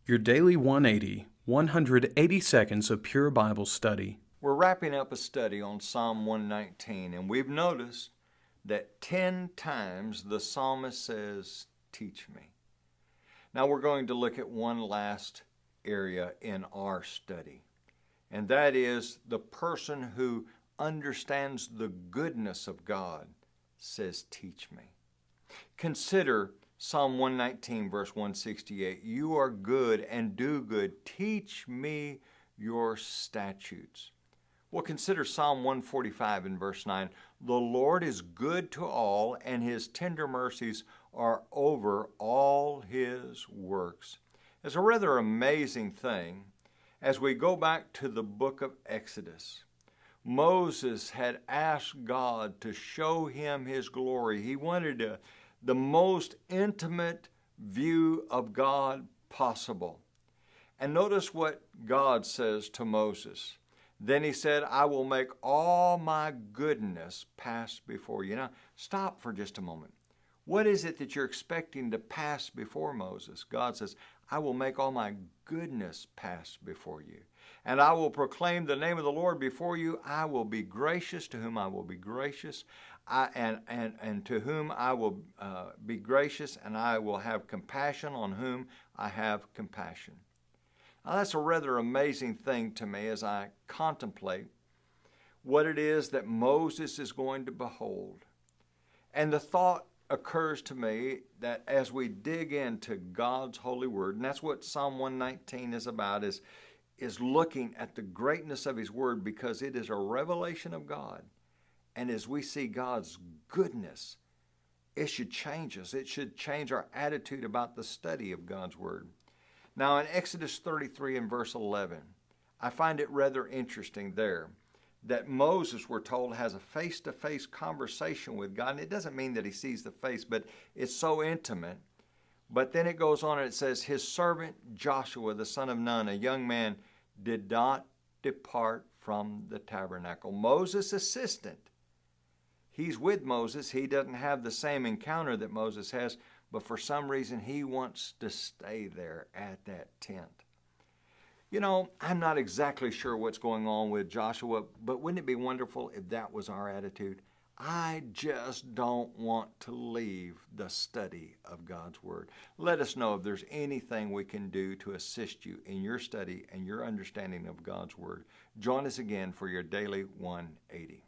Your Daily 180, 180 seconds of pure Bible study. We're wrapping up a study on Psalm 119, and we've noticed that 10 times the psalmist says, "Teach me." Now we're going to look at one last area in our study, and that is the person who understands the goodness of God says, "Teach me." Consider Psalm 119, verse 168. "You are good and do good. Teach me your statutes." Well, consider Psalm 145 in verse 9. "The Lord is good to all, and his tender mercies are over all his works." It's a rather amazing thing as we go back to the book of Exodus. Moses had asked God to show him his glory. He wanted the most intimate view of God possible. And notice what God says to Moses. Then he said, "I will make all my goodness pass before you." Now, stop for just a moment. What is it that you're expecting to pass before Moses? God says, "I will make all my goodness pass before you. And I will proclaim the name of the Lord before you. I will be gracious to whom I will be gracious, and to whom I will be gracious, and I will have compassion on whom I have compassion." Now, that's a rather amazing thing to me as I contemplate what it is that Moses is going to behold. And the thought occurs to me that as we dig into God's holy word, and that's what Psalm 119 is about, is looking at the greatness of his word, because it is a revelation of God. And as we see God's goodness, it should change us. It should change our attitude about the study of God's word. Now in Exodus 33 and verse 11, I find it rather interesting there that Moses, we're told, has a face-to-face conversation with God. And it doesn't mean that he sees the face, but it's so intimate. But then it goes on and it says, "His servant Joshua, the son of Nun, a young man, did not depart from the tabernacle." Moses' assistant. He's with Moses. He doesn't have the same encounter that Moses has, but for some reason he wants to stay there at that tent. You know, I'm not exactly sure what's going on with Joshua, but wouldn't it be wonderful if that was our attitude? I just don't want to leave the study of God's Word. Let us know if there's anything we can do to assist you in your study and your understanding of God's Word. Join us again for your Daily 180.